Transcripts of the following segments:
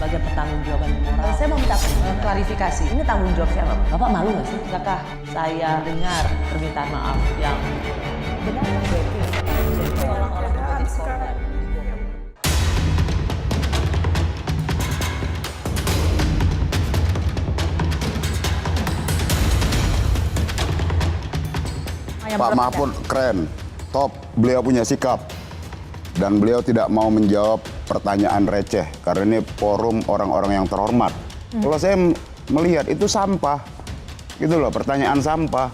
sebagai pertanggungjawaban moral. Saya mau minta klarifikasi, ini tanggung jawab siapa? Bapak malu nggak sih? Apakah saya dengar permintaan maaf yang benar orang-orang sekarang? Pak Mahfud keren, top, beliau punya sikap. Dan beliau tidak mau menjawab pertanyaan receh, karena ini forum orang-orang yang terhormat. Kalau saya melihat itu sampah, gitu loh, pertanyaan sampah.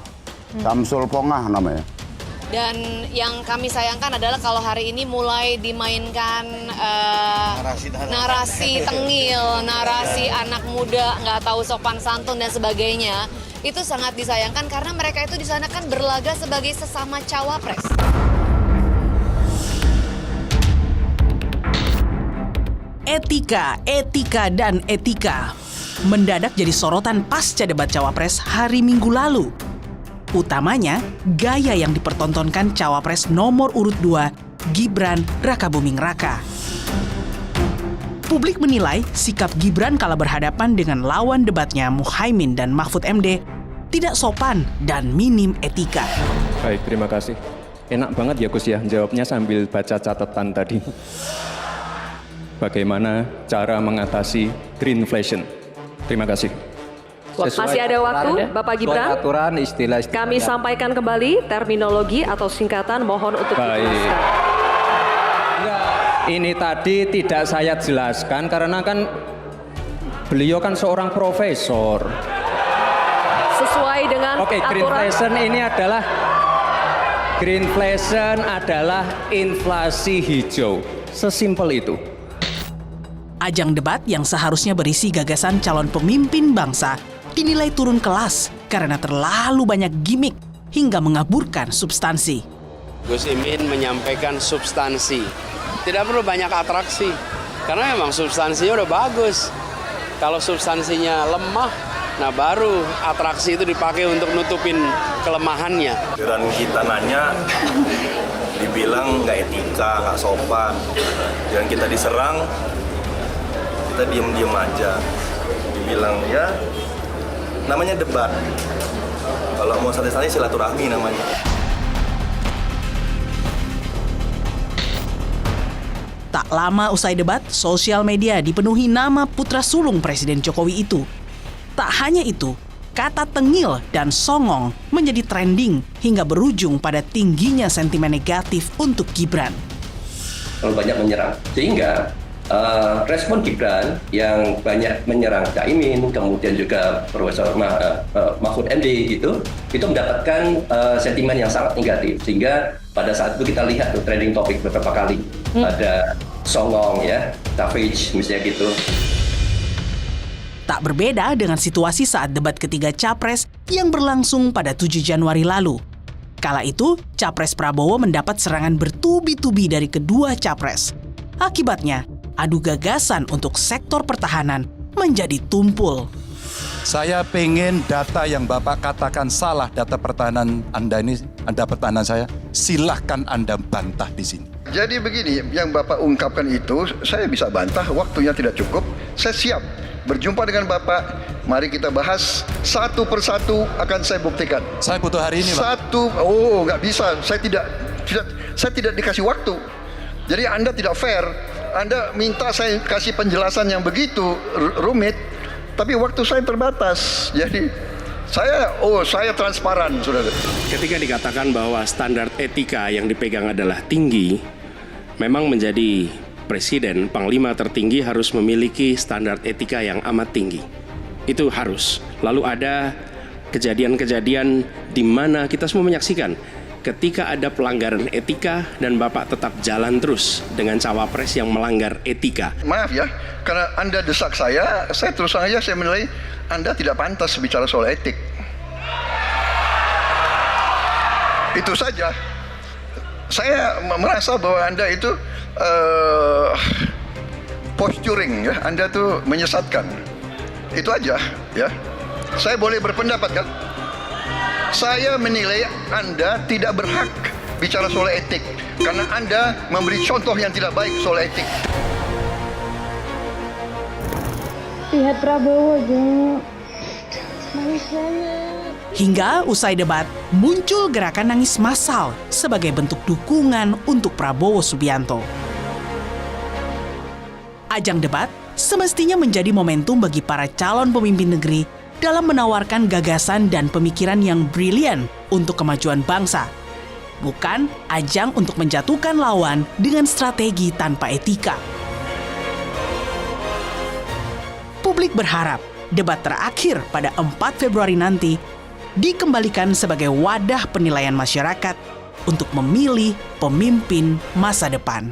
Samsul Pongah namanya. Dan yang kami sayangkan adalah kalau hari ini mulai dimainkan narasi tengil, narasi anak muda, nggak tahu sopan santun dan sebagainya. Itu sangat disayangkan karena mereka itu di sana kan berlaga sebagai sesama cawapres. Etika, dan etika mendadak jadi sorotan pasca debat cawapres hari Minggu lalu. Utamanya, gaya yang dipertontonkan cawapres nomor urut 2, Gibran Rakabuming Raka. Publik menilai sikap Gibran kala berhadapan dengan lawan debatnya Muhaimin dan Mahfud MD tidak sopan dan minim etika. Baik, terima kasih. Enak banget ya Gus ya, jawabnya sambil baca catatan tadi. Bagaimana cara mengatasi greenflation? Terima kasih. Masih ada waktu, Bapak Gibran. Aturan istilah. Kami sampaikan kembali terminologi atau singkatan, mohon untuk dijelaskan. Ini tadi tidak saya jelaskan karena kan beliau kan seorang profesor. Sesuai dengan aturan. Greenflation adalah inflasi hijau. Sesimpel itu. Ajang debat yang seharusnya berisi gagasan calon pemimpin bangsa dinilai turun kelas karena terlalu banyak gimmick hingga mengaburkan substansi. Gus Imin menyampaikan substansi. Tidak perlu banyak atraksi, karena memang substansinya udah bagus. Kalau substansinya lemah, nah baru atraksi itu dipakai untuk nutupin kelemahannya. Dan kita nanya, dibilang nggak etika, nggak sopan. Dan kita diserang, kita diem-diem aja. Dibilang ya, namanya debat. Kalau mau santai-santai silaturahmi namanya. Tak lama usai debat, sosial media dipenuhi nama putra sulung Presiden Jokowi itu. Tak hanya itu, kata tengil dan songong menjadi trending hingga berujung pada tingginya sentimen negatif untuk Gibran. Terlalu banyak menyerang, sehingga respon Gibran yang banyak menyerang Caimin, kemudian juga Profesor Mahfud MD itu mendapatkan sentimen yang sangat negatif, sehingga pada saat itu kita lihat tuh trending topik beberapa kali. Ada songong ya, savage misalnya gitu. Tak berbeda dengan situasi saat debat ketiga Capres yang berlangsung pada 7 Januari lalu. Kala itu, Capres Prabowo mendapat serangan bertubi-tubi dari kedua Capres. Akibatnya, adu gagasan untuk sektor pertahanan menjadi tumpul. Saya pengen data yang Bapak katakan salah, data pertahanan Anda ini, Anda pertahanan saya, silahkan Anda bantah di sini. Jadi begini, yang Bapak ungkapkan itu, saya bisa bantah, waktunya tidak cukup, saya siap berjumpa dengan Bapak, mari kita bahas satu persatu akan saya buktikan. Saya butuh hari ini, Pak. Nggak bisa, saya tidak dikasih waktu. Jadi Anda tidak fair, Anda minta saya kasih penjelasan yang begitu rumit, tapi waktu saya terbatas. Jadi saya transparan, saudara. Ketika dikatakan bahwa standar etika yang dipegang adalah tinggi, memang menjadi presiden, panglima tertinggi harus memiliki standar etika yang amat tinggi. Itu harus. Lalu ada kejadian-kejadian di mana kita semua menyaksikan ketika ada pelanggaran etika dan Bapak tetap jalan terus dengan cawapres yang melanggar etika. Maaf ya, karena Anda desak saya terus saja saya menilai Anda tidak pantas bicara soal etik. Itu saja. Saya merasa bahwa Anda itu posturing ya, Anda tuh menyesatkan. Itu aja ya. Saya boleh berpendapat kan? Saya menilai Anda tidak berhak bicara soal etik karena Anda memberi contoh yang tidak baik soal etik. Lihat Prabowo, Jeng. Nangis banget. Hingga usai debat, muncul gerakan nangis massal sebagai bentuk dukungan untuk Prabowo Subianto. Ajang debat semestinya menjadi momentum bagi para calon pemimpin negeri dalam menawarkan gagasan dan pemikiran yang brilian untuk kemajuan bangsa. Bukan ajang untuk menjatuhkan lawan dengan strategi tanpa etika. Publik berharap debat terakhir pada 4 Februari nanti dikembalikan sebagai wadah penilaian masyarakat untuk memilih pemimpin masa depan.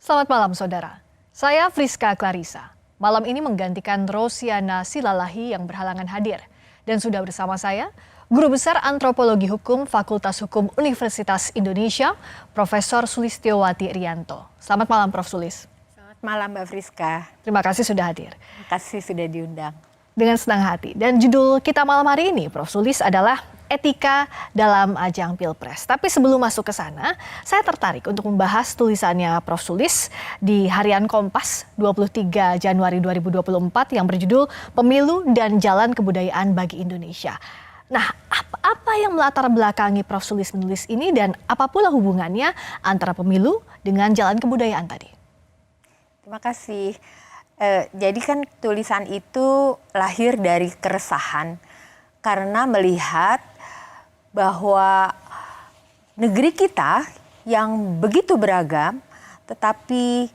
Selamat malam saudara, saya Friska Clarissa. Malam ini menggantikan Rosiana Silalahi yang berhalangan hadir. Dan sudah bersama saya, Guru Besar Antropologi Hukum Fakultas Hukum Universitas Indonesia, Profesor Sulistiowati Rianto. Selamat malam Prof. Sulis. Selamat malam Mbak Friska. Terima kasih sudah hadir. Terima kasih sudah diundang. Dengan senang hati. Dan judul kita malam hari ini, Prof. Sulis, adalah Etika dalam Ajang Pilpres. Tapi sebelum masuk ke sana, saya tertarik untuk membahas tulisannya Prof. Sulis di Harian Kompas 23 Januari 2024 yang berjudul Pemilu dan Jalan Kebudayaan bagi Indonesia. Nah, apa yang melatar belakangi Prof. Sulis menulis ini dan apa pula hubungannya antara pemilu dengan jalan kebudayaan tadi? Terima kasih. Jadi kan tulisan itu lahir dari keresahan karena melihat bahwa negeri kita yang begitu beragam, tetapi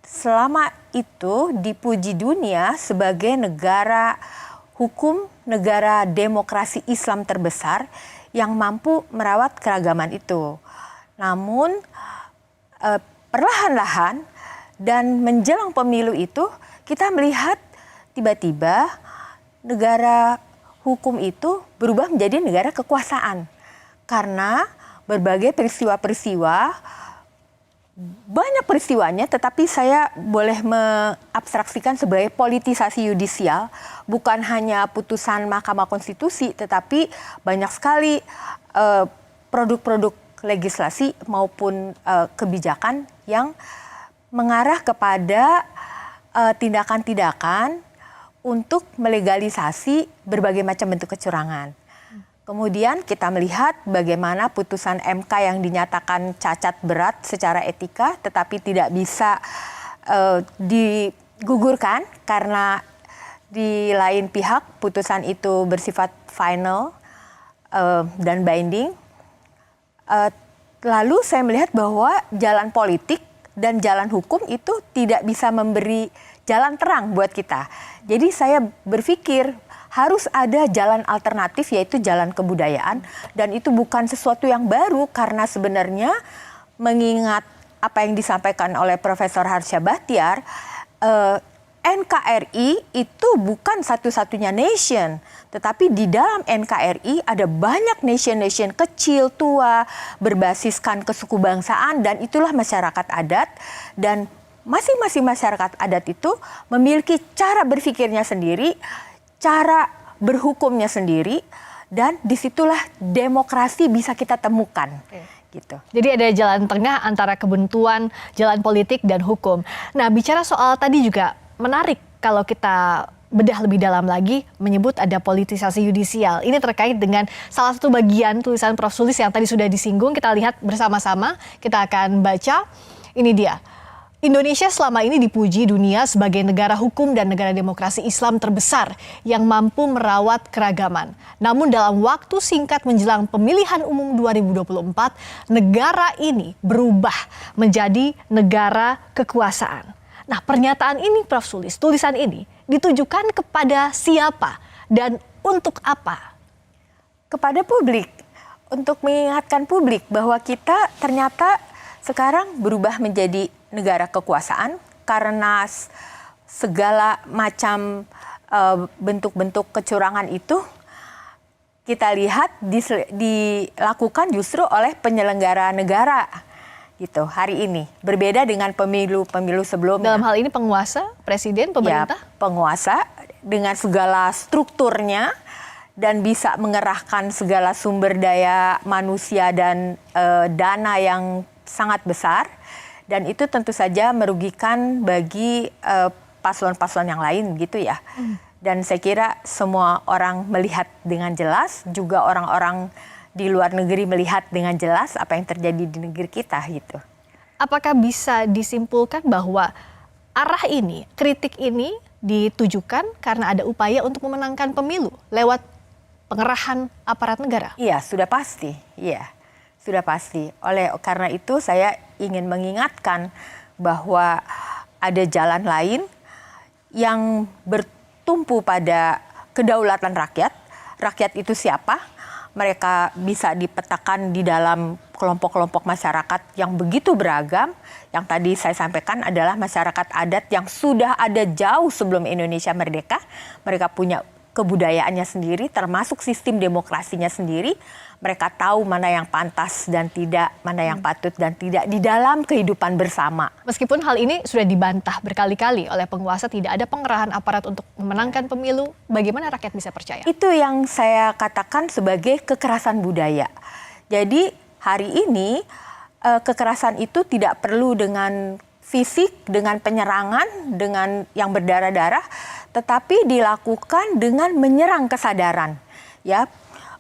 selama itu dipuji dunia sebagai negara hukum, negara demokrasi Islam terbesar yang mampu merawat keragaman itu. Namun perlahan-lahan dan menjelang pemilu itu kita melihat tiba-tiba negara hukum itu berubah menjadi negara kekuasaan. Karena berbagai peristiwa-peristiwa, banyak peristiwanya, tetapi saya boleh mengabstraksikan sebagai politisasi yudisial, bukan hanya putusan Mahkamah Konstitusi, tetapi banyak sekali produk-produk legislasi maupun kebijakan yang mengarah kepada tindakan-tindakan untuk melegalisasi berbagai macam bentuk kecurangan. Kemudian kita melihat bagaimana putusan MK yang dinyatakan cacat berat secara etika tetapi tidak bisa digugurkan karena di lain pihak putusan itu bersifat final dan binding. Lalu saya melihat bahwa jalan politik dan jalan hukum itu tidak bisa memberi jalan terang buat kita. Jadi saya berpikir harus ada jalan alternatif yaitu jalan kebudayaan dan itu bukan sesuatu yang baru karena sebenarnya mengingat apa yang disampaikan oleh Profesor Harsha Bhatyar, NKRI itu bukan satu-satunya nation, tetapi di dalam NKRI ada banyak nation-nation kecil, tua, berbasiskan kesukubangsaan dan itulah masyarakat adat dan masing-masing masyarakat adat itu memiliki cara berpikirnya sendiri, cara berhukumnya sendiri, dan disitulah demokrasi bisa kita temukan. Gitu. Jadi ada jalan tengah antara kebuntuan, jalan politik, dan hukum. Nah, bicara soal tadi juga menarik kalau kita bedah lebih dalam lagi menyebut ada politisasi yudisial. Ini terkait dengan salah satu bagian tulisan Prof. Sulis yang tadi sudah disinggung. Kita lihat bersama-sama, kita akan baca. Ini dia. Indonesia selama ini dipuji dunia sebagai negara hukum dan negara demokrasi Islam terbesar yang mampu merawat keragaman. Namun dalam waktu singkat menjelang pemilihan umum 2024, negara ini berubah menjadi negara kekuasaan. Nah, pernyataan ini Prof. Sulis, tulisan ini ditujukan kepada siapa dan untuk apa? Kepada publik, untuk mengingatkan publik bahwa kita ternyata sekarang berubah menjadi negara kekuasaan karena segala macam bentuk-bentuk kecurangan itu kita lihat dilakukan justru oleh penyelenggara negara gitu hari ini. Berbeda dengan pemilu-pemilu sebelumnya. Dalam hal ini penguasa, presiden, pemerintah? Ya, penguasa dengan segala strukturnya dan bisa mengerahkan segala sumber daya manusia dan dana yang sangat besar dan itu tentu saja merugikan bagi paslon-paslon yang lain gitu ya. Dan saya kira semua orang melihat dengan jelas, juga orang-orang di luar negeri melihat dengan jelas apa yang terjadi di negeri kita gitu. Apakah bisa disimpulkan bahwa arah ini, kritik ini ditujukan karena ada upaya untuk memenangkan pemilu lewat pengerahan aparat negara? Iya, sudah pasti. Iya, sudah pasti. Karena itu saya ingin mengingatkan bahwa ada jalan lain yang bertumpu pada kedaulatan rakyat. Rakyat itu siapa? Mereka bisa dipetakan di dalam kelompok-kelompok masyarakat yang begitu beragam. Yang tadi saya sampaikan adalah masyarakat adat yang sudah ada jauh sebelum Indonesia merdeka. Mereka punya kebudayaannya sendiri, termasuk sistem demokrasinya sendiri. Mereka tahu mana yang pantas dan tidak, mana yang patut dan tidak di dalam kehidupan bersama. Meskipun hal ini sudah dibantah berkali-kali oleh penguasa, tidak ada pengerahan aparat untuk memenangkan pemilu, bagaimana rakyat bisa percaya? Itu yang saya katakan sebagai kekerasan budaya. Jadi hari ini kekerasan itu tidak perlu dengan fisik, dengan penyerangan, dengan yang berdarah-darah, tetapi dilakukan dengan menyerang kesadaran. Ya,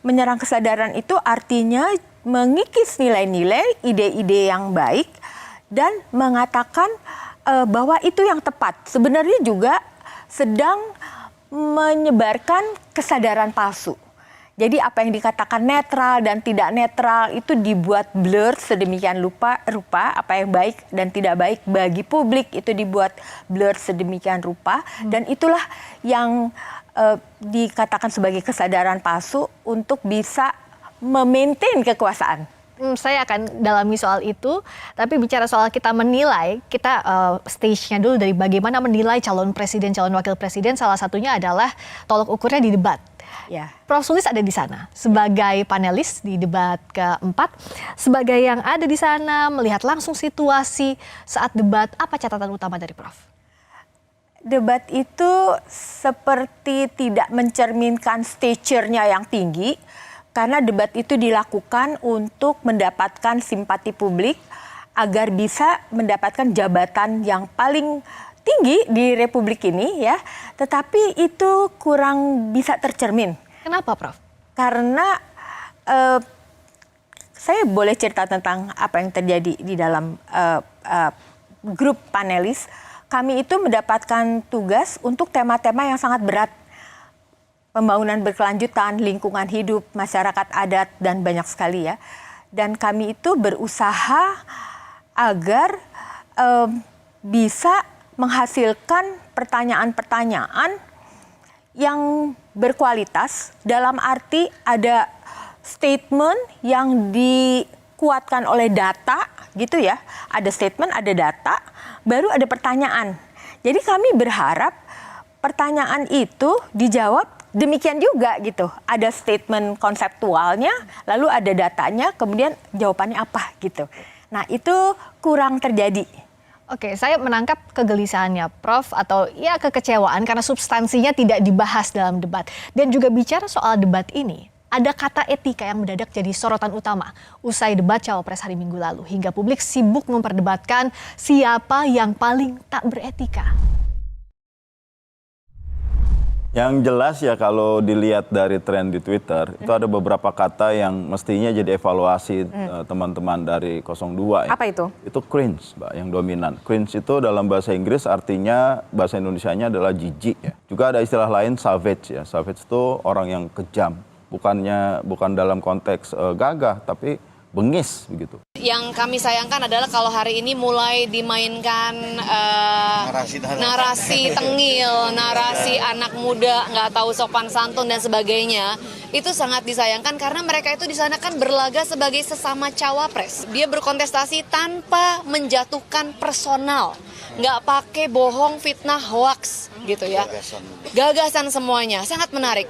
menyerang kesadaran itu artinya mengikis nilai-nilai, ide-ide yang baik dan mengatakan bahwa itu yang tepat. Sebenarnya juga sedang menyebarkan kesadaran palsu. Jadi apa yang dikatakan netral dan tidak netral itu dibuat blur sedemikian rupa, apa yang baik dan tidak baik bagi publik itu dibuat blur sedemikian rupa dan itulah yang dikatakan sebagai kesadaran palsu untuk bisa memaintain kekuasaan. Saya akan dalami soal itu, tapi bicara soal kita menilai, kita stage-nya dulu dari bagaimana menilai calon presiden, calon wakil presiden, salah satunya adalah tolok ukurnya di debat. Ya. Prof. Sulis ada di sana sebagai panelis di debat keempat, sebagai yang ada di sana melihat langsung situasi saat debat, apa catatan utama dari Prof? Debat itu seperti tidak mencerminkan stature-nya yang tinggi, karena debat itu dilakukan untuk mendapatkan simpati publik agar bisa mendapatkan jabatan yang paling tinggi di Republik ini ya, tetapi itu kurang bisa tercermin. Kenapa, Prof? Karena saya boleh cerita tentang apa yang terjadi di dalam grup panelis. Kami itu mendapatkan tugas untuk tema-tema yang sangat berat. Pembangunan berkelanjutan, lingkungan hidup, masyarakat adat, dan banyak sekali ya. Dan kami itu berusaha agar bisa menghasilkan pertanyaan-pertanyaan yang berkualitas, dalam arti ada statement yang dikuatkan oleh data gitu ya. Ada statement, ada data, baru ada pertanyaan. Jadi kami berharap pertanyaan itu dijawab demikian juga gitu. Ada statement konseptualnya, lalu ada datanya, kemudian jawabannya apa gitu. Nah itu kurang terjadi. Oke, saya menangkap kegelisahannya Prof atau ya kekecewaan karena substansinya tidak dibahas dalam debat. Dan juga bicara soal debat ini, ada kata etika yang mendadak jadi sorotan utama usai debat Cawapres hari Minggu lalu. Hingga publik sibuk memperdebatkan siapa yang paling tak beretika. Yang jelas ya kalau dilihat dari tren di Twitter, itu ada beberapa kata yang mestinya jadi evaluasi teman-teman dari 02 ya. Apa itu? Itu cringe, Mbak, yang dominan. Cringe itu dalam bahasa Inggris artinya, bahasa Indonesianya adalah jijik ya. Juga ada istilah lain savage ya. Savage itu orang yang kejam. Bukan dalam konteks gagah, tapi bengis begitu. Yang kami sayangkan adalah kalau hari ini mulai dimainkan narasi tengil, narasi anak muda nggak tahu sopan santun dan sebagainya. Itu sangat disayangkan karena mereka itu di sana kan berlaga sebagai sesama cawapres. Dia berkontestasi tanpa menjatuhkan personal, nggak pakai bohong, fitnah, hoax gitu ya. Gagasan semuanya, sangat menarik.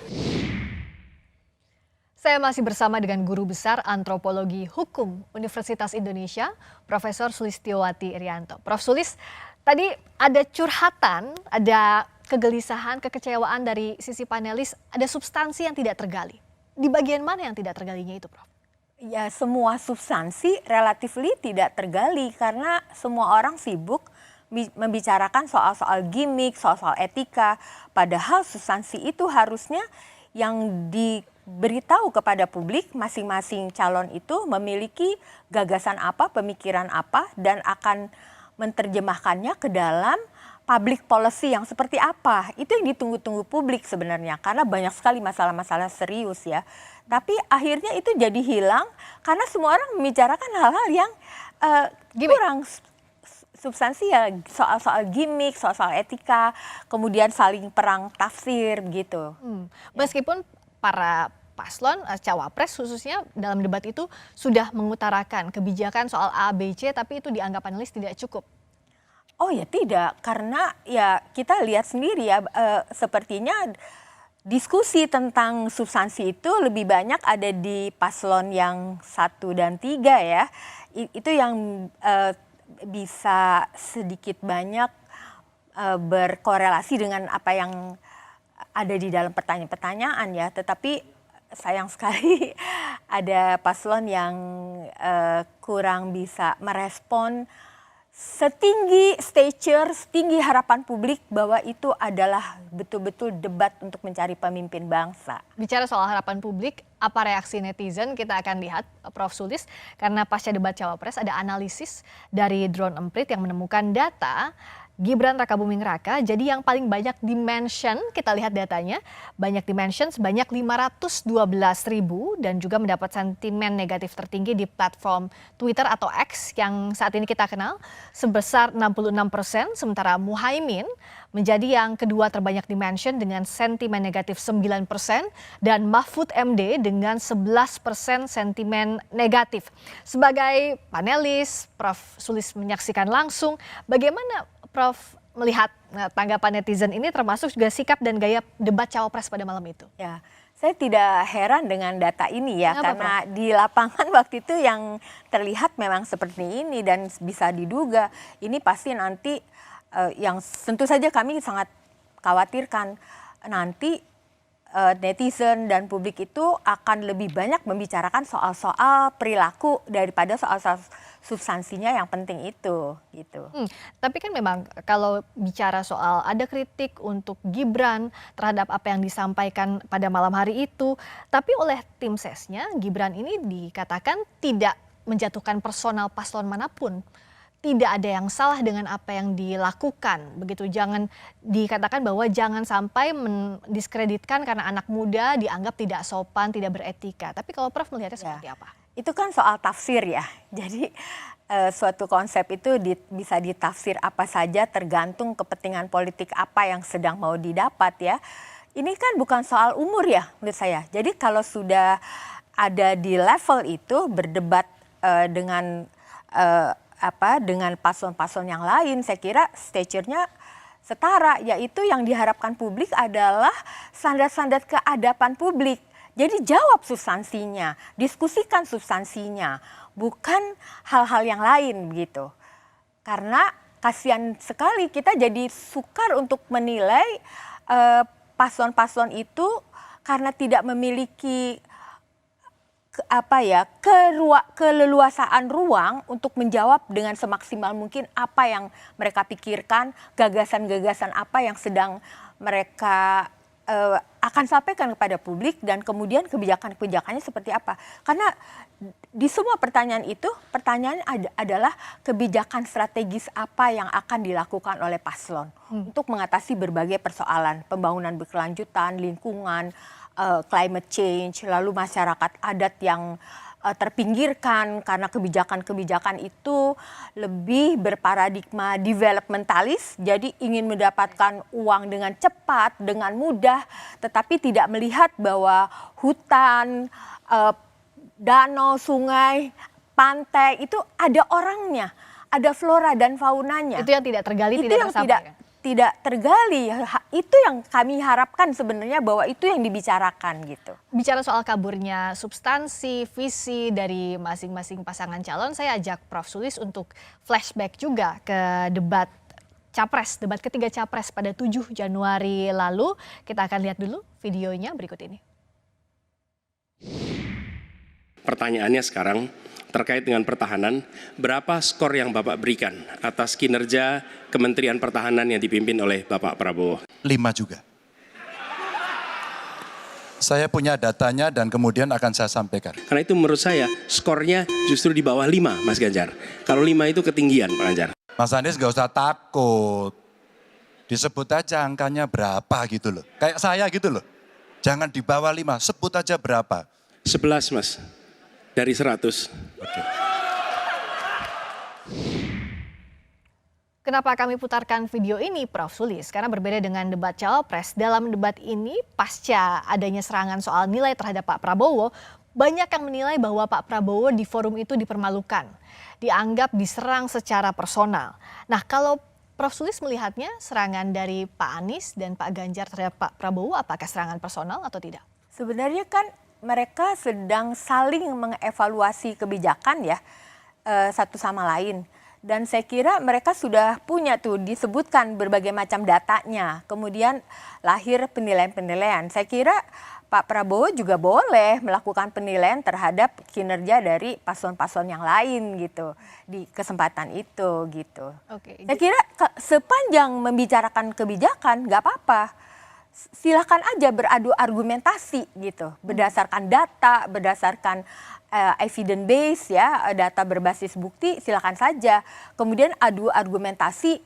Saya masih bersama dengan Guru Besar Antropologi Hukum Universitas Indonesia, Profesor Sulistiyowati Irianto. Prof. Sulis, tadi ada curhatan, ada kegelisahan, kekecewaan dari sisi panelis, ada substansi yang tidak tergali. Di bagian mana yang tidak tergalinya itu, Prof? ya semua substansi relatifly tidak tergali karena semua orang sibuk membicarakan soal-soal gimmick, soal-soal etika. Padahal substansi itu harusnya yang diberitahu kepada publik, masing-masing calon itu memiliki gagasan apa, pemikiran apa, dan akan menerjemahkannya ke dalam public policy yang seperti apa. Itu yang ditunggu-tunggu publik sebenarnya, karena banyak sekali masalah-masalah serius ya. Tapi akhirnya itu jadi hilang karena semua orang membicarakan hal-hal yang kurang substansial, soal-soal gimmick, soal-soal etika, kemudian saling perang tafsir gitu. Meskipun para paslon cawapres khususnya dalam debat itu sudah mengutarakan kebijakan soal A, B, C, tapi itu dianggap panelis tidak cukup. Oh ya tidak, karena ya kita lihat sendiri ya sepertinya diskusi tentang substansi itu lebih banyak ada di paslon yang 1 dan 3 ya. Itu yang bisa sedikit banyak berkorelasi dengan apa yang ada di dalam pertanyaan-pertanyaan ya. Tetapi sayang sekali ada paslon yang kurang bisa merespon setinggi harapan publik bahwa itu adalah betul-betul debat untuk mencari pemimpin bangsa. Bicara soal harapan publik, apa reaksi netizen kita akan lihat, Prof. Sulis, karena pasca debat Cawapres ada analisis dari Drone Emprit yang menemukan data Gibran Rakabuming Raka jadi yang paling banyak dimention, kita lihat datanya, banyak dimension sebanyak 512.000 dan juga mendapat sentimen negatif tertinggi di platform Twitter atau X yang saat ini kita kenal sebesar 66%, sementara Muhaimin menjadi yang kedua terbanyak dimension dengan sentimen negatif 9% dan Mahfud MD dengan 11% sentimen negatif. Sebagai panelis, Prof. Sulis menyaksikan langsung bagaimana Prof melihat tanggapan netizen ini termasuk juga sikap dan gaya debat Cawapres pada malam itu. Ya, saya tidak heran dengan data ini ya. Kenapa, karena Prof? di lapangan waktu itu yang terlihat memang seperti ini dan bisa diduga ini pasti nanti yang tentu saja kami sangat khawatirkan nanti netizen dan publik itu akan lebih banyak membicarakan soal-soal perilaku daripada soal-soal substansinya yang penting itu gitu. Tapi kan memang kalau bicara soal ada kritik untuk Gibran terhadap apa yang disampaikan pada malam hari itu, tapi oleh tim sesnya Gibran ini dikatakan tidak menjatuhkan personal paslon manapun. Tidak ada yang salah dengan apa yang dilakukan, begitu. Jangan dikatakan bahwa jangan sampai mendiskreditkan karena anak muda dianggap tidak sopan, tidak beretika. Tapi kalau Prof melihatnya seperti apa? Itu kan soal tafsir ya. Jadi suatu konsep itu bisa ditafsir apa saja tergantung kepentingan politik apa yang sedang mau didapat ya. Ini kan bukan soal umur ya menurut saya. Jadi kalau sudah ada di level itu berdebat dengan paslon-paslon yang lain, saya kira stature-nya setara, yaitu yang diharapkan publik adalah standar-standar keadaban publik. Jadi jawab substansinya, diskusikan substansinya, bukan hal-hal yang lain begitu. Karena kasihan sekali kita jadi sukar untuk menilai paslon-paslon itu karena tidak memiliki keleluasaan ruang untuk menjawab dengan semaksimal mungkin apa yang mereka pikirkan, gagasan-gagasan apa yang sedang mereka akan sampaikan kepada publik dan kemudian kebijakan-kebijakannya seperti apa. Karena di semua pertanyaan itu, pertanyaannya adalah kebijakan strategis apa yang akan dilakukan oleh paslon untuk mengatasi berbagai persoalan, pembangunan berkelanjutan, lingkungan, climate change, lalu masyarakat adat yang terpinggirkan karena kebijakan-kebijakan itu lebih berparadigma developmentalis, jadi ingin mendapatkan uang dengan cepat, dengan mudah, tetapi tidak melihat bahwa hutan, danau, sungai, pantai itu ada orangnya, ada flora dan faunanya. Itu yang tidak tergali, itu tidak yang tersampaikan. Tidak tergali. Itu yang kami harapkan sebenarnya bahwa itu yang dibicarakan gitu. Bicara soal kaburnya substansi, visi dari masing-masing pasangan calon, saya ajak Prof. Sulis untuk flashback juga ke debat Capres, debat ketiga Capres pada 7 Januari lalu. Kita akan lihat dulu videonya berikut ini. pertanyaannya sekarang terkait dengan pertahanan, berapa skor yang Bapak berikan atas kinerja Kementerian Pertahanan yang dipimpin oleh Bapak Prabowo? 5 juga. Saya punya datanya dan kemudian akan saya sampaikan. Karena itu menurut saya skornya justru di bawah 5, Mas Ganjar. Kalau 5 itu ketinggian, Pak Ganjar. Mas Anies nggak usah takut. Disebut aja angkanya berapa gitu loh. Kayak saya gitu loh. Jangan di bawah 5, sebut aja berapa. 11, Mas. Dari 100. Oke. Kenapa kami putarkan video ini, Prof. Sulis? Karena berbeda dengan debat Cawapres, dalam debat ini pasca adanya serangan soal nilai terhadap Pak Prabowo, banyak yang menilai bahwa Pak Prabowo di forum itu dipermalukan, dianggap diserang secara personal. Nah, kalau Prof. Sulis melihatnya serangan dari Pak Anies dan Pak Ganjar terhadap Pak Prabowo, apakah serangan personal atau tidak? Sebenarnya kan mereka sedang saling mengevaluasi kebijakan ya satu sama lain. Dan saya kira mereka sudah punya tuh disebutkan berbagai macam datanya. Kemudian lahir penilaian-penilaian. Saya kira Pak Prabowo juga boleh melakukan penilaian terhadap kinerja dari paslon-paslon yang lain gitu di kesempatan itu gitu. Oke. Saya kira sepanjang membicarakan kebijakan nggak apa-apa. Silakan aja beradu argumentasi gitu, berdasarkan data, berdasarkan evidence base ya, data berbasis bukti, silakan saja. Kemudian adu argumentasi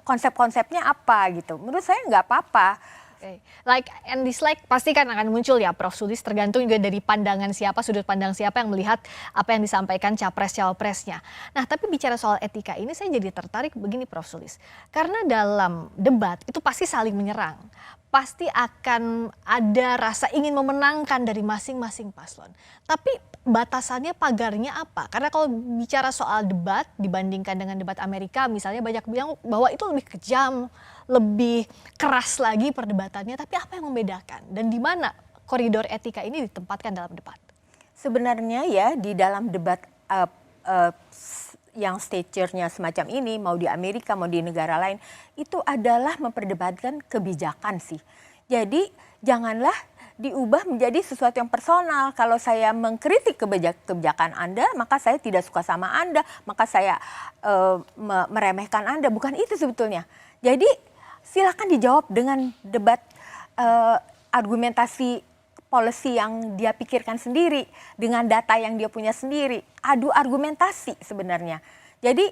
konsep-konsepnya apa gitu. Menurut saya nggak apa-apa. Okay. Like and dislike pasti kan akan muncul ya, Prof. Sulis, tergantung juga dari pandangan siapa, sudut pandang siapa yang melihat apa yang disampaikan capres-cawapresnya. Nah, tapi bicara soal etika ini saya jadi tertarik begini, Prof. Sulis. Karena dalam debat itu pasti saling menyerang. Pasti akan ada rasa ingin memenangkan dari masing-masing paslon. Tapi batasannya, pagarnya apa? Karena kalau bicara soal debat dibandingkan dengan debat Amerika misalnya, banyak bilang bahwa itu lebih kejam, lebih keras lagi perdebatannya. Tapi apa yang membedakan? Dan di mana koridor etika ini ditempatkan dalam debat? Sebenarnya ya di dalam debat yang stature-nya semacam ini, mau di Amerika, mau di negara lain, itu adalah memperdebatkan kebijakan sih. Jadi janganlah diubah menjadi sesuatu yang personal. Kalau saya mengkritik kebijakan Anda, maka saya tidak suka sama Anda, maka saya meremehkan Anda. Bukan itu sebetulnya. Jadi silakan dijawab dengan debat argumentasi policy yang dia pikirkan sendiri, dengan data yang dia punya sendiri, adu argumentasi sebenarnya. Jadi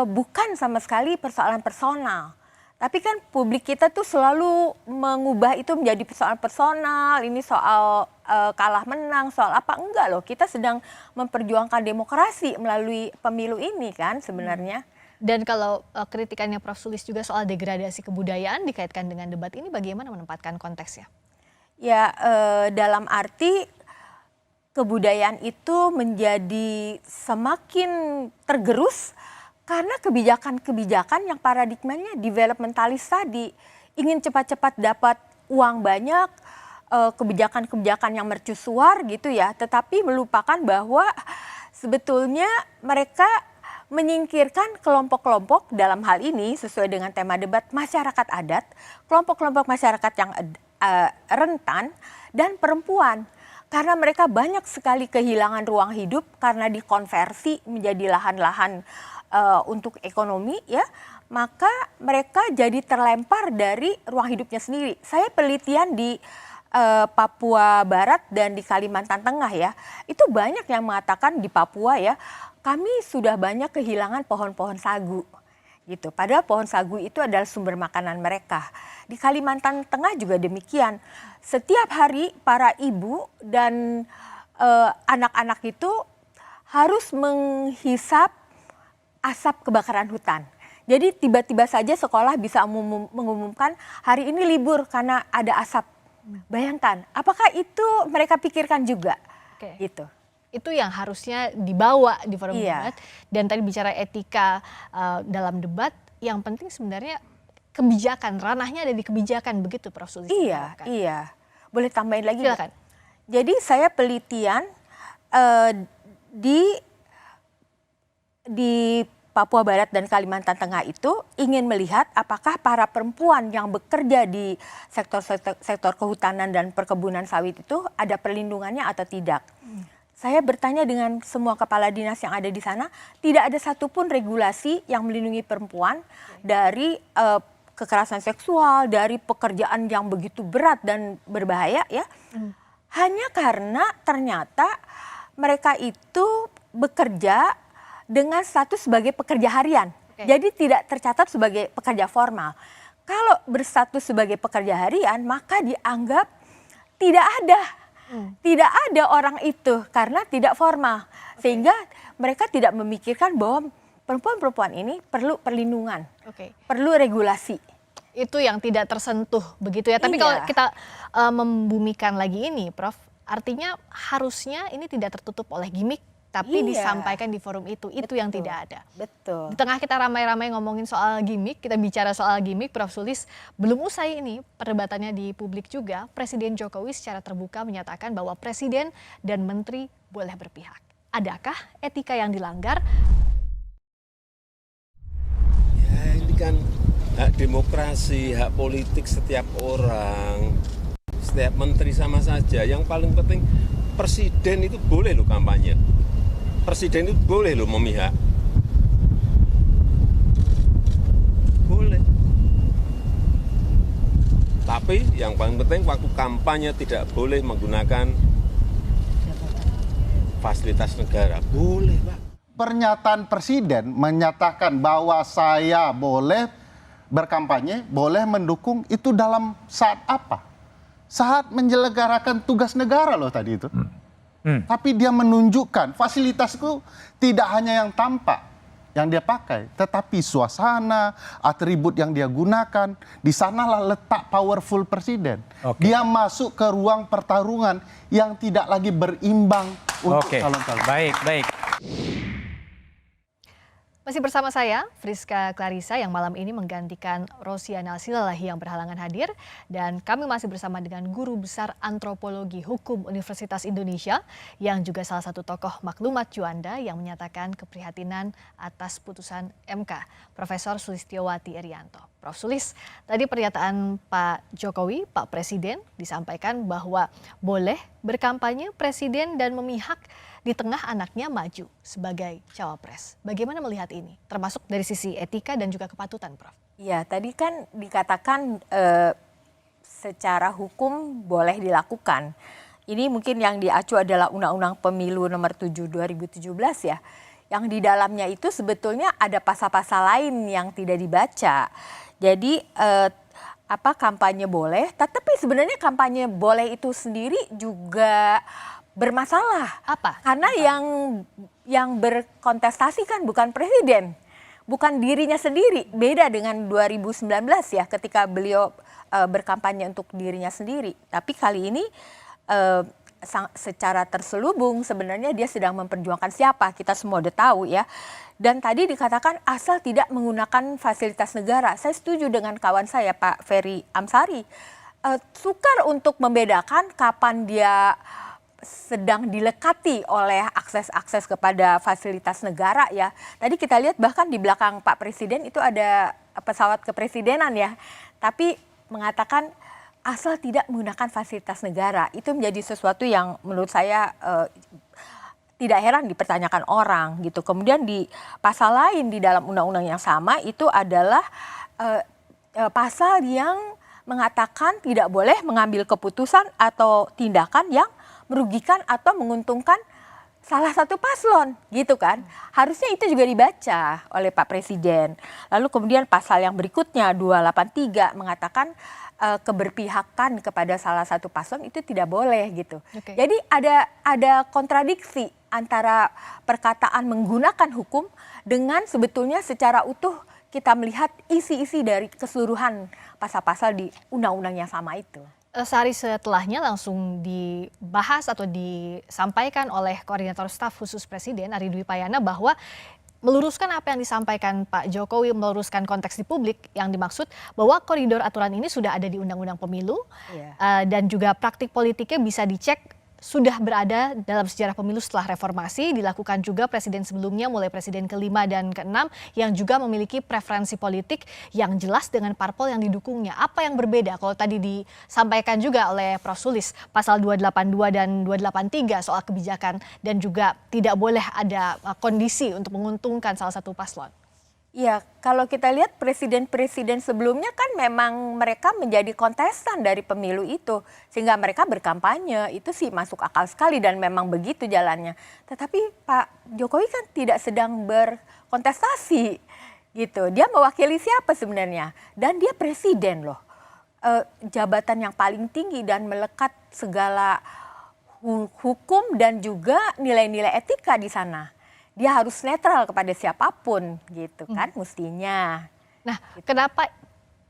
bukan sama sekali persoalan personal. Tapi kan publik kita tuh selalu mengubah itu menjadi persoalan personal, ini soal kalah menang, soal apa, enggak loh. Kita sedang memperjuangkan demokrasi melalui pemilu ini kan sebenarnya. Dan kalau kritikannya Prof. Sulis juga soal degradasi kebudayaan dikaitkan dengan debat ini, bagaimana menempatkan konteksnya? Ya, dalam arti kebudayaan itu menjadi semakin tergerus karena kebijakan-kebijakan yang paradigmanya developmentalis tadi. Ingin cepat-cepat dapat uang banyak, kebijakan-kebijakan yang mercusuar gitu ya. Tetapi melupakan bahwa sebetulnya mereka menyingkirkan kelompok-kelompok dalam hal ini sesuai dengan tema debat masyarakat adat, kelompok-kelompok masyarakat yang rentan dan perempuan. Karena mereka banyak sekali kehilangan ruang hidup karena dikonversi menjadi lahan-lahan untuk ekonomi ya, maka mereka jadi terlempar dari ruang hidupnya sendiri. Saya penelitian di Papua Barat dan di Kalimantan Tengah ya, itu banyak yang mengatakan di Papua ya, kami sudah banyak kehilangan pohon-pohon sagu gitu. Padahal pohon sagu itu adalah sumber makanan mereka. Di Kalimantan Tengah juga demikian. Setiap hari para ibu dan anak-anak itu harus menghisap asap kebakaran hutan. Jadi tiba-tiba saja sekolah bisa mengumumkan hari ini libur karena ada asap. Bayangkan, apakah itu mereka pikirkan juga? Oke. Gitu. Itu yang harusnya dibawa di forum Iya. debat. Dan tadi bicara etika dalam debat, yang penting sebenarnya kebijakan, ranahnya ada di kebijakan, begitu Prof. Sulis. Iya. Boleh tambahin lagi? Silakan. Jadi saya penelitian di Papua Barat dan Kalimantan Tengah itu ingin melihat apakah para perempuan yang bekerja di sektor kehutanan dan perkebunan sawit itu ada perlindungannya atau tidak. Saya bertanya dengan semua kepala dinas yang ada di sana, tidak ada satupun regulasi yang melindungi perempuan dari kekerasan seksual, dari pekerjaan yang begitu berat dan berbahaya ya. Hanya karena ternyata mereka itu bekerja dengan status sebagai pekerja harian. Jadi tidak tercatat sebagai pekerja formal. Kalau berstatus sebagai pekerja harian, maka dianggap tidak ada. Tidak ada orang itu karena tidak formal. Sehingga mereka tidak memikirkan bahwa perempuan-perempuan ini perlu perlindungan, perlu regulasi. Itu yang tidak tersentuh begitu ya. Tapi kalau kita membumikan lagi ini, Prof, artinya harusnya ini tidak tertutup oleh gimmick, tapi disampaikan di forum itu yang tidak ada. Betul. Di tengah kita ramai-ramai ngomongin soal gimmick, kita bicara soal gimmick, Prof Sulis, belum usai ini perdebatannya di publik juga, Presiden Jokowi secara terbuka menyatakan bahwa Presiden dan Menteri boleh berpihak. Adakah etika yang dilanggar? Ya ini kan hak demokrasi, hak politik setiap orang, setiap menteri sama saja. Yang paling penting Presiden itu boleh loh kampanye. Presiden itu boleh loh memihak. Boleh. Tapi yang paling penting waktu kampanye tidak boleh menggunakan fasilitas negara. Boleh, Pak. Pernyataan Presiden menyatakan bahwa saya boleh berkampanye, boleh mendukung, itu dalam saat apa? Saat menyelenggarakan tugas negara loh tadi itu. Tapi dia menunjukkan fasilitas itu tidak hanya yang tampak yang dia pakai, tetapi suasana, atribut yang dia gunakan. Di sanalah letak powerful presiden. Dia masuk ke ruang pertarungan yang tidak lagi berimbang untuk calon-calon. Baik. Masih bersama saya, Friska Clarissa, yang malam ini menggantikan Rosiana Silalahi yang berhalangan hadir. Dan kami masih bersama dengan Guru Besar Antropologi Hukum Universitas Indonesia, yang juga salah satu tokoh maklumat Juanda yang menyatakan keprihatinan atas putusan MK, Profesor Sulistiowati Erianto. Prof Sulis, tadi pernyataan Pak Jokowi, Pak Presiden, disampaikan bahwa boleh berkampanye Presiden dan memihak di tengah anaknya maju sebagai cawapres. Bagaimana melihat ini? Termasuk dari sisi etika dan juga kepatutan, Prof. Ya, tadi kan dikatakan secara hukum boleh dilakukan. Ini mungkin yang diacu adalah Undang-Undang Pemilu Nomor 7 2017 ya. Yang di dalamnya itu sebetulnya ada pasal-pasal lain yang tidak dibaca. Jadi kampanye boleh, tetapi sebenarnya kampanye boleh itu sendiri juga bermasalah. Apa? Karena yang berkontestasi kan bukan presiden, bukan dirinya sendiri. Beda dengan 2019 ya, ketika beliau berkampanye untuk dirinya sendiri. Tapi kali ini secara terselubung sebenarnya dia sedang memperjuangkan siapa, kita semua udah tahu ya. Dan tadi dikatakan asal tidak menggunakan fasilitas negara. Saya setuju dengan kawan saya Pak Ferry Amsari. Sukar untuk membedakan kapan dia sedang dilekati oleh akses-akses kepada fasilitas negara ya. Tadi kita lihat bahkan di belakang Pak Presiden itu ada pesawat kepresidenan ya. Tapi mengatakan asal tidak menggunakan fasilitas negara. Itu menjadi sesuatu yang menurut saya tidak heran dipertanyakan orang gitu. Kemudian di pasal lain di dalam undang-undang yang sama itu adalah pasal yang mengatakan tidak boleh mengambil keputusan atau tindakan yang merugikan atau menguntungkan salah satu paslon gitu kan. Harusnya itu juga dibaca oleh Pak Presiden. Lalu kemudian pasal yang berikutnya 283 mengatakan keberpihakan kepada salah satu paslon itu tidak boleh gitu. Jadi ada kontradiksi antara perkataan menggunakan hukum dengan sebetulnya secara utuh kita melihat isi-isi dari keseluruhan pasal-pasal di undang-undang yang sama itu. Sehari setelahnya langsung dibahas atau disampaikan oleh Koordinator Staf Khusus Presiden Ari Dwi Payana bahwa meluruskan apa yang disampaikan Pak Jokowi, meluruskan konteks di publik yang dimaksud bahwa koridor aturan ini sudah ada di Undang-Undang Pemilu dan juga praktik politiknya bisa dicek sudah berada dalam sejarah pemilu setelah reformasi, dilakukan juga presiden sebelumnya mulai presiden ke-5 dan ke-6 yang juga memiliki preferensi politik yang jelas dengan parpol yang didukungnya. Apa yang berbeda kalau tadi disampaikan juga oleh Prof. Sulis pasal 282 dan 283 soal kebijakan dan juga tidak boleh ada kondisi untuk menguntungkan salah satu paslon? Ya, kalau kita lihat presiden-presiden sebelumnya kan memang mereka menjadi kontestan dari pemilu itu. Sehingga mereka berkampanye, itu sih masuk akal sekali dan memang begitu jalannya. Tetapi Pak Jokowi kan tidak sedang berkontestasi gitu. Dia mewakili siapa sebenarnya? Dan dia presiden loh. Jabatan yang paling tinggi dan melekat segala hukum dan juga nilai-nilai etika di sana. Dia harus netral kepada siapapun gitu kan mestinya. Nah, kenapa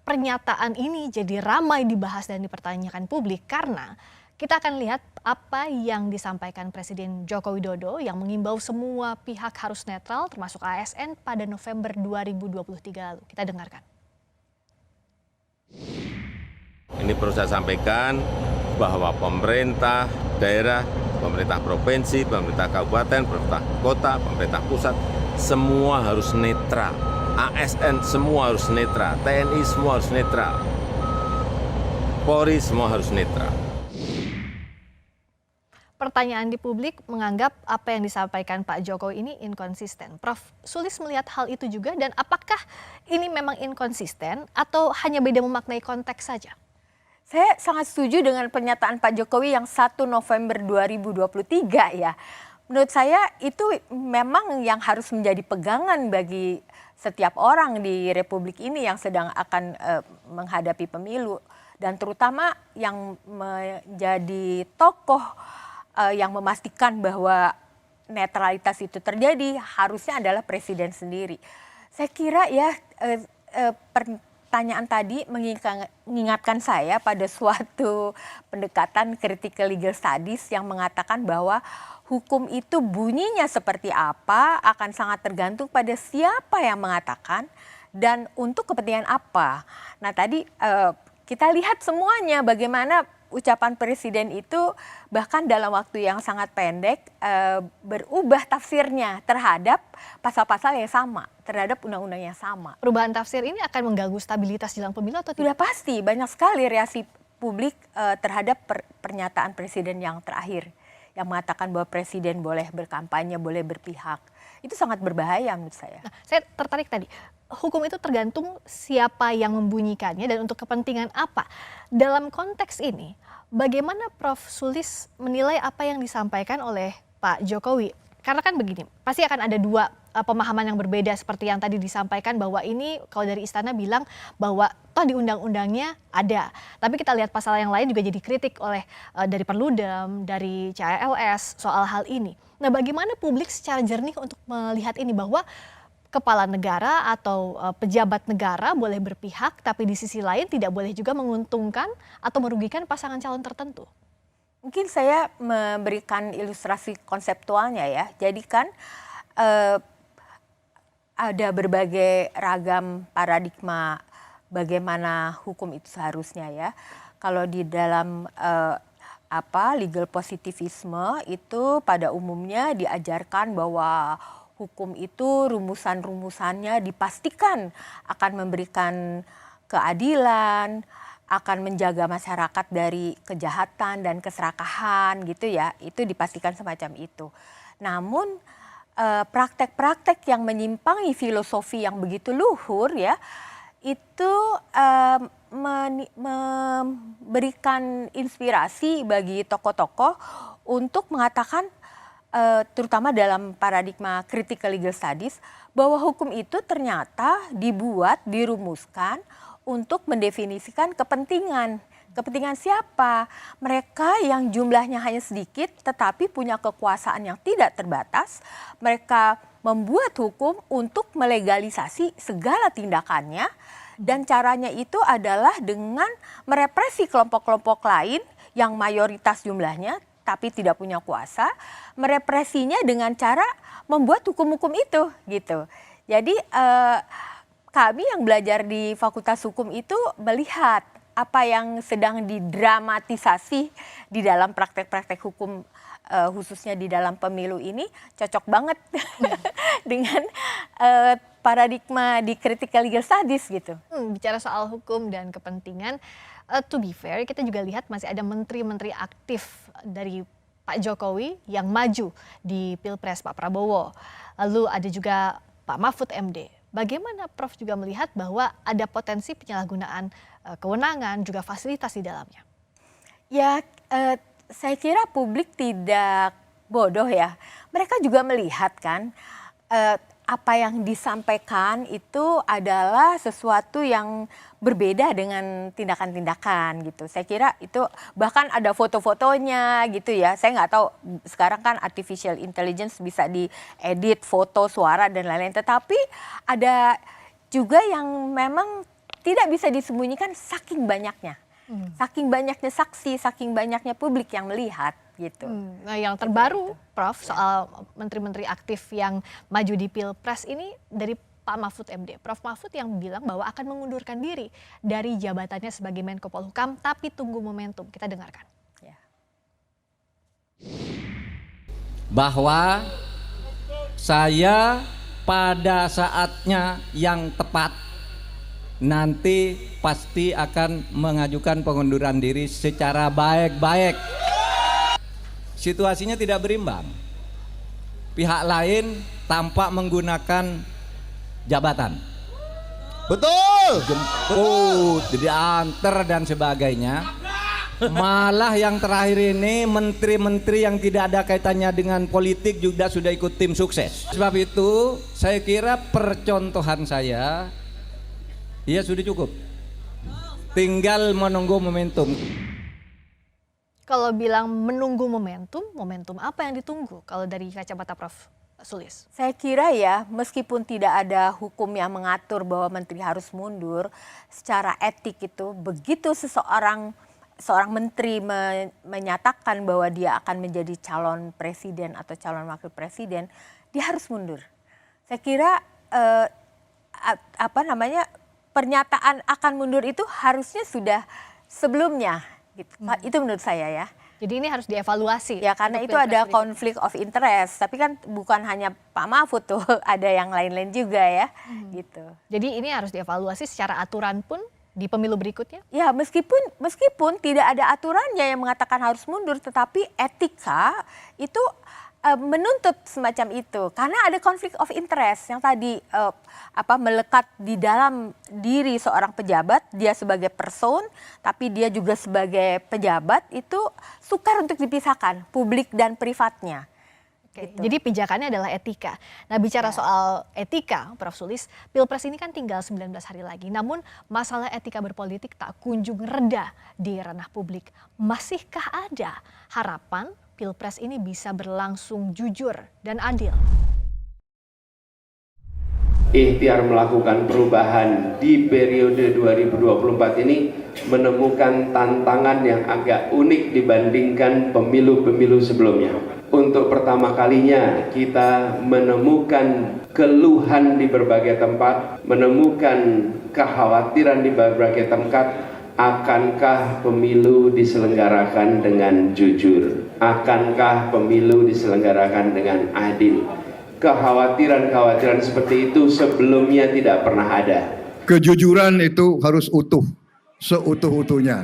pernyataan ini jadi ramai dibahas dan dipertanyakan publik? Karena kita akan lihat apa yang disampaikan Presiden Joko Widodo yang mengimbau semua pihak harus netral termasuk ASN pada November 2023 lalu. Kita dengarkan. Ini perlu saya sampaikan bahwa pemerintah daerah, pemerintah provinsi, pemerintah kabupaten, pemerintah kota, pemerintah pusat, semua harus netral. ASN semua harus netral, TNI semua harus netral, Polri semua harus netral. Pertanyaan di publik menganggap apa yang disampaikan Pak Jokowi ini inkonsisten. Prof. Sulis melihat hal itu juga dan apakah ini memang inkonsisten atau hanya beda memaknai konteks saja? Saya sangat setuju dengan pernyataan Pak Jokowi yang 1 November 2023 ya. Menurut saya itu memang yang harus menjadi pegangan bagi setiap orang di Republik ini yang sedang akan menghadapi pemilu. Dan terutama yang menjadi tokoh yang memastikan bahwa netralitas itu terjadi harusnya adalah presiden sendiri. Saya kira ya pertanyaan tadi mengingatkan saya pada suatu pendekatan critical legal studies yang mengatakan bahwa hukum itu bunyinya seperti apa akan sangat tergantung pada siapa yang mengatakan dan untuk kepentingan apa. Nah tadi kita lihat semuanya bagaimana ucapan presiden itu bahkan dalam waktu yang sangat pendek berubah tafsirnya terhadap pasal-pasal yang sama, terhadap undang-undang yang sama. Perubahan tafsir ini akan mengganggu stabilitas jelang pemilu atau tidak? Sudah pasti, banyak sekali reaksi publik terhadap pernyataan presiden yang terakhir yang mengatakan bahwa presiden boleh berkampanye, boleh berpihak. Itu sangat berbahaya menurut saya. Nah, saya tertarik tadi, hukum itu tergantung siapa yang membunyikannya dan untuk kepentingan apa. Dalam konteks ini, bagaimana Prof. Sulis menilai apa yang disampaikan oleh Pak Jokowi? Karena kan begini, pasti akan ada dua pemahaman yang berbeda seperti yang tadi disampaikan bahwa ini kalau dari istana bilang bahwa toh di undang-undangnya ada. Tapi kita lihat pasal yang lain juga jadi kritik oleh dari Perludem, dari CALS soal hal ini. Nah bagaimana publik secara jernih untuk melihat ini bahwa kepala negara atau pejabat negara boleh berpihak tapi di sisi lain tidak boleh juga menguntungkan atau merugikan pasangan calon tertentu? Mungkin saya memberikan ilustrasi konseptualnya ya. Jadi kan ada berbagai ragam paradigma bagaimana hukum itu seharusnya ya. Kalau di dalam legal positivisme itu pada umumnya diajarkan bahwa hukum itu rumusan-rumusannya dipastikan akan memberikan keadilan, akan menjaga masyarakat dari kejahatan dan keserakahan gitu ya. Itu dipastikan semacam itu. Namun praktek-praktek yang menyimpangi filosofi yang begitu luhur ya, itu memberikan inspirasi bagi tokoh-tokoh untuk mengatakan terutama dalam paradigma critical legal studies bahwa hukum itu ternyata dibuat, dirumuskan untuk mendefinisikan kepentingan. Kepentingan siapa? Mereka yang jumlahnya hanya sedikit tetapi punya kekuasaan yang tidak terbatas. Mereka membuat hukum untuk melegalisasi segala tindakannya dan caranya itu adalah dengan merepresi kelompok-kelompok lain yang mayoritas jumlahnya tapi tidak punya kuasa, merepresinya dengan cara membuat hukum-hukum itu gitu. Jadi kami yang belajar di Fakultas Hukum itu melihat apa yang sedang didramatisasi di dalam praktek-praktek hukum khususnya di dalam pemilu ini cocok banget dengan paradigma di critical legal studies gitu. Bicara soal hukum dan kepentingan, to be fair kita juga lihat masih ada menteri-menteri aktif dari Pak Jokowi yang maju di Pilpres Pak Prabowo. Lalu ada juga Pak Mahfud MD. Bagaimana Prof juga melihat bahwa ada potensi penyalahgunaan kewenangan juga fasilitas di dalamnya? Ya, saya kira publik tidak bodoh ya. Mereka juga melihat kan apa yang disampaikan itu adalah sesuatu yang berbeda dengan tindakan-tindakan gitu. Saya kira itu bahkan ada foto-fotonya gitu ya. Saya nggak tahu sekarang kan artificial intelligence bisa diedit foto, suara dan lain-lain. Tetapi ada juga yang memang tidak bisa disembunyikan saking banyaknya. Saking banyaknya saksi, saking banyaknya publik yang melihat gitu. Nah yang terbaru Prof soal menteri-menteri aktif yang maju di Pilpres ini dari Pak Mahfud MD. Prof Mahfud yang bilang bahwa akan mengundurkan diri dari jabatannya sebagai Menko Polhukam tapi tunggu momentum. Kita dengarkan. Bahwa saya pada saatnya yang tepat nanti pasti akan mengajukan pengunduran diri secara baik-baik. Situasinya tidak berimbang. Pihak lain tampak menggunakan jabatan. Betul. Jemput, diantar dan sebagainya. Malah yang terakhir ini menteri-menteri yang tidak ada kaitannya dengan politik juga sudah ikut tim sukses. Sebab itu saya kira percontohan saya ya sudah cukup. Tinggal menunggu momentum. Kalau bilang menunggu momentum, momentum apa yang ditunggu kalau dari kacamata Prof Sulis? Saya kira ya, meskipun tidak ada hukum yang mengatur bahwa menteri harus mundur, secara etik itu begitu seorang menteri menyatakan bahwa dia akan menjadi calon presiden atau calon wakil presiden, dia harus mundur. Saya kira pernyataan akan mundur itu harusnya sudah sebelumnya. Gitu. Itu menurut saya ya. Jadi ini harus dievaluasi. Ya karena itu ada konflik of interest. Tapi kan bukan hanya Pak Mahfud tuh, ada yang lain-lain juga ya. Gitu. Jadi ini harus dievaluasi secara aturan pun di pemilu berikutnya? Ya meskipun tidak ada aturannya yang mengatakan harus mundur, tetapi etika itu menuntut semacam itu karena ada konflik of interest yang tadi melekat di dalam diri seorang pejabat, dia sebagai person tapi dia juga sebagai pejabat, itu sukar untuk dipisahkan publik dan privatnya. Gitu. Jadi pijakannya adalah etika. Nah bicara soal etika Prof Sulis, Pilpres ini kan tinggal 19 hari lagi, namun masalah etika berpolitik tak kunjung reda di ranah publik. Masihkah ada harapan Pilpres ini bisa berlangsung jujur dan adil? Ikhtiar melakukan perubahan di periode 2024 ini menemukan tantangan yang agak unik dibandingkan pemilu-pemilu sebelumnya. Untuk pertama kalinya kita menemukan keluhan di berbagai tempat, menemukan kekhawatiran di berbagai tempat. Akankah pemilu diselenggarakan dengan jujur? Akankah pemilu diselenggarakan dengan adil? Kekhawatiran-kekhawatiran seperti itu sebelumnya tidak pernah ada. Kejujuran itu harus utuh, seutuh-utuhnya.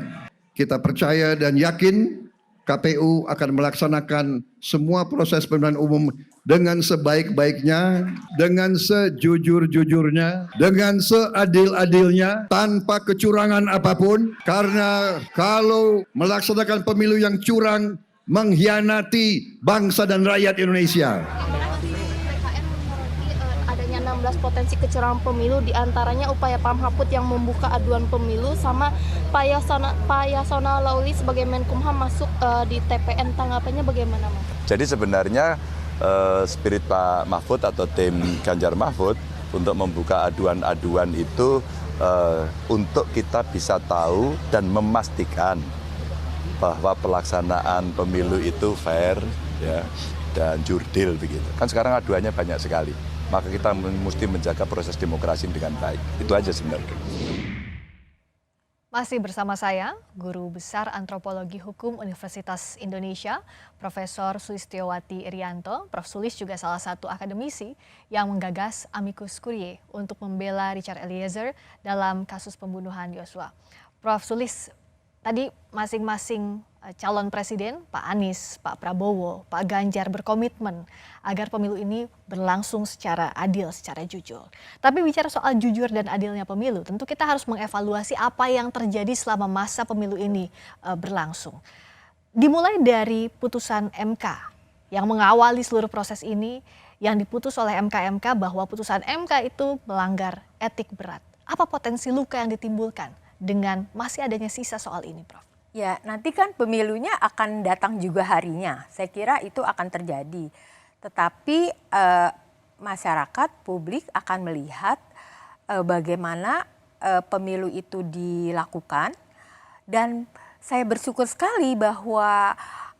Kita percaya dan yakin KPU akan melaksanakan semua proses pemilihan umum dengan sebaik-baiknya, dengan sejujur-jujurnya, dengan seadil-adilnya, tanpa kecurangan apapun. Karena kalau melaksanakan pemilu yang curang, mengkhianati bangsa dan rakyat Indonesia. Adanya 16 potensi kecurangan pemilu, diantaranya upaya Pak Mahfud yang membuka aduan pemilu sama Pak Yasona Lauli sebagai Menkumham masuk di TPN. Tanggapannya bagaimana, Mas? Jadi sebenarnya spirit Pak Mahfud atau tim Ganjar Mahfud untuk membuka aduan-aduan itu untuk kita bisa tahu dan memastikan bahwa pelaksanaan pemilu itu fair ya, dan jurdil begitu. Kan sekarang aduannya banyak sekali. Maka kita mesti menjaga proses demokrasi dengan baik. Itu aja sebenarnya. Masih bersama saya, Guru Besar Antropologi Hukum Universitas Indonesia, Profesor Sulistiyowati Irianto. Prof. Sulis juga salah satu akademisi yang menggagas amicus curiae untuk membela Richard Eliezer dalam kasus pembunuhan Yosua. Prof. Sulis, tadi masing-masing calon presiden, Pak Anies, Pak Prabowo, Pak Ganjar berkomitmen agar pemilu ini berlangsung secara adil, secara jujur. Tapi bicara soal jujur dan adilnya pemilu, tentu kita harus mengevaluasi apa yang terjadi selama masa pemilu ini berlangsung. Dimulai dari putusan MK yang mengawali seluruh proses ini, yang diputus oleh MK bahwa putusan MK itu melanggar etik berat. Apa potensi luka yang ditimbulkan dengan masih adanya sisa soal ini, Prof? Ya, nanti kan pemilunya akan datang juga harinya. Saya kira itu akan terjadi. Tetapi masyarakat, publik akan melihat bagaimana pemilu itu dilakukan. Dan saya bersyukur sekali bahwa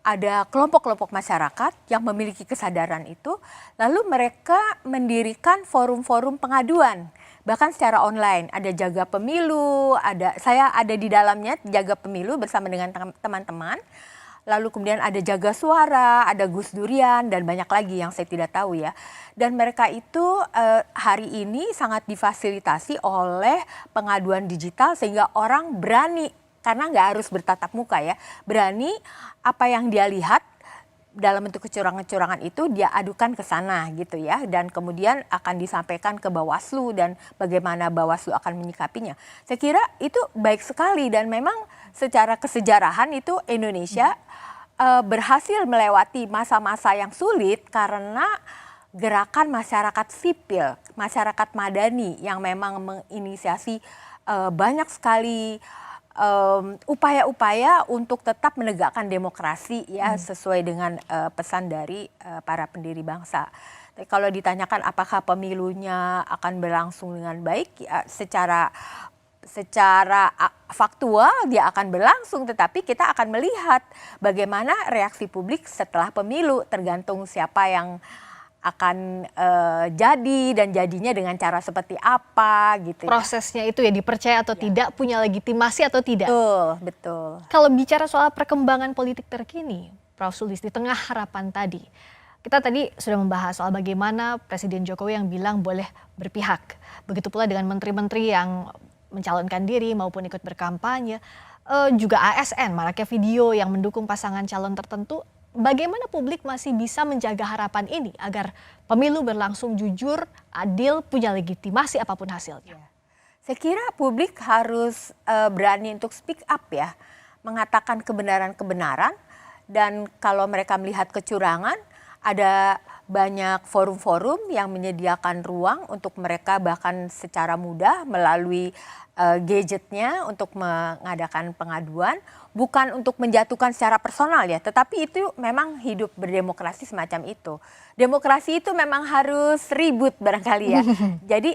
ada kelompok-kelompok masyarakat yang memiliki kesadaran itu. Lalu mereka mendirikan forum-forum pengaduan. Bahkan secara online, ada Jaga Pemilu, saya ada di dalamnya Jaga Pemilu bersama dengan teman-teman. Lalu kemudian ada Jaga Suara, ada Gus Durian, dan banyak lagi yang saya tidak tahu ya. Dan mereka itu hari ini sangat difasilitasi oleh pengaduan digital sehingga orang berani, karena nggak harus bertatap muka ya, berani apa yang dia lihat dalam bentuk kecurangan-kecurangan itu dia adukan ke sana gitu ya, dan kemudian akan disampaikan ke Bawaslu dan bagaimana Bawaslu akan menyikapinya. Saya kira itu baik sekali dan memang secara kesejarahan itu Indonesia berhasil melewati masa-masa yang sulit karena gerakan masyarakat sipil, masyarakat madani yang memang menginisiasi banyak sekali upaya-upaya untuk tetap menegakkan demokrasi ya sesuai dengan pesan dari para pendiri bangsa. Tapi kalau ditanyakan apakah pemilunya akan berlangsung dengan baik, ya, secara faktual dia akan berlangsung, tetapi kita akan melihat bagaimana reaksi publik setelah pemilu, tergantung siapa yang akan jadi dan jadinya dengan cara seperti apa gitu. Prosesnya itu ya dipercaya atau tidak, punya legitimasi atau tidak. Betul. Kalau bicara soal perkembangan politik terkini, Prof. Sulis, di tengah harapan tadi, kita tadi sudah membahas soal bagaimana Presiden Jokowi yang bilang boleh berpihak. Begitu pula dengan menteri-menteri yang mencalonkan diri maupun ikut berkampanye, juga ASN, maraknya video yang mendukung pasangan calon tertentu. Bagaimana publik masih bisa menjaga harapan ini agar pemilu berlangsung jujur, adil, punya legitimasi apapun hasilnya? Saya kira publik harus berani untuk speak up ya, mengatakan kebenaran-kebenaran, dan kalau mereka melihat kecurangan, ada banyak forum-forum yang menyediakan ruang untuk mereka bahkan secara mudah melalui gadgetnya untuk mengadakan pengaduan, bukan untuk menjatuhkan secara personal ya, tetapi itu memang hidup berdemokrasi semacam itu. Demokrasi itu memang harus ribut barangkali ya. Jadi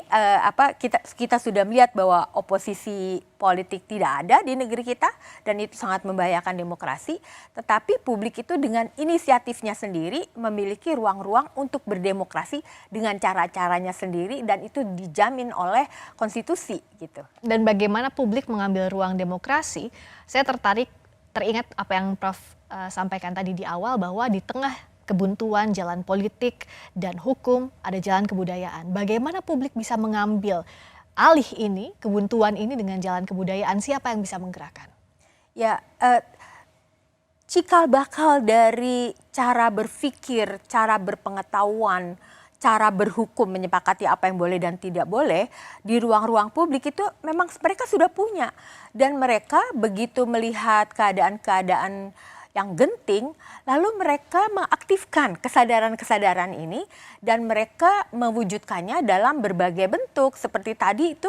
kita sudah melihat bahwa oposisi politik tidak ada di negeri kita dan itu sangat membahayakan demokrasi. Tetapi publik itu dengan inisiatifnya sendiri memiliki ruang-ruang untuk berdemokrasi dengan cara-caranya sendiri dan itu dijamin oleh konstitusi gitu. Dan bagaimana publik mengambil ruang demokrasi, saya teringat apa yang Prof sampaikan tadi di awal bahwa di tengah kebuntuan jalan politik dan hukum ada jalan kebudayaan. Bagaimana publik bisa mengambil alih ini, kebuntuan ini dengan jalan kebudayaan, siapa yang bisa menggerakkan? Ya, cikal bakal dari cara berpikir, cara berpengetahuan, cara berhukum menyepakati apa yang boleh dan tidak boleh di ruang-ruang publik itu memang mereka sudah punya. Dan mereka begitu melihat keadaan-keadaan yang genting, lalu mereka mengaktifkan kesadaran-kesadaran ini dan mereka mewujudkannya dalam berbagai bentuk. Seperti tadi itu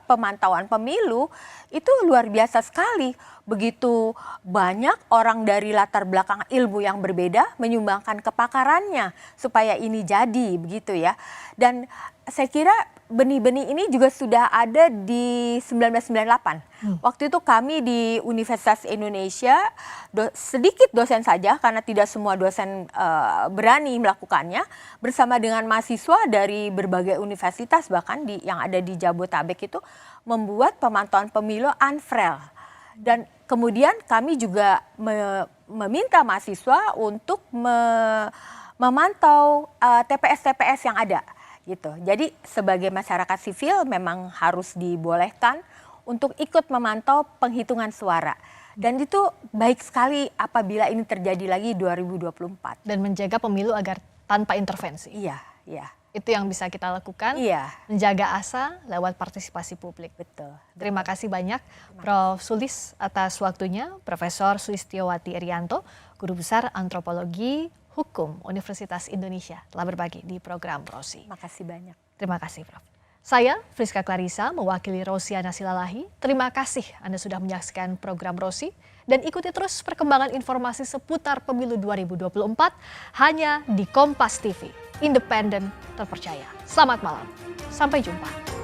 pemantauan pemilu itu luar biasa sekali. begitu banyak orang dari latar belakang ilmu yang berbeda menyumbangkan kepakarannya supaya ini jadi begitu ya. Dan saya kira benih-benih ini juga sudah ada di 1998. Waktu itu kami di Universitas Indonesia sedikit dosen saja karena tidak semua dosen berani melakukannya, bersama dengan mahasiswa dari berbagai universitas bahkan yang ada di Jabotabek itu membuat pemantauan pemilu Anfrel. Dan kemudian kami juga meminta mahasiswa untuk memantau TPS-TPS yang ada gitu. Jadi sebagai masyarakat sivil memang harus dibolehkan untuk ikut memantau penghitungan suara. Dan itu baik sekali apabila ini terjadi lagi 2024. Dan menjaga pemilu agar tanpa intervensi. Iya, iya. Itu yang bisa kita lakukan, menjaga asa lewat partisipasi publik. Betul. Terima kasih banyak Prof. Sulis atas waktunya, Profesor Sulistiowati Irianto, Guru Besar Antropologi Hukum Universitas Indonesia, telah berbagi di program Rosi. Makasih banyak. Terima kasih Prof. Saya Friska Clarissa mewakili Rosiana Silalahi. Terima kasih Anda sudah menyaksikan program Rosi dan ikuti terus perkembangan informasi seputar pemilu 2024 hanya di Kompas TV. Independen, terpercaya. Selamat malam. Sampai jumpa.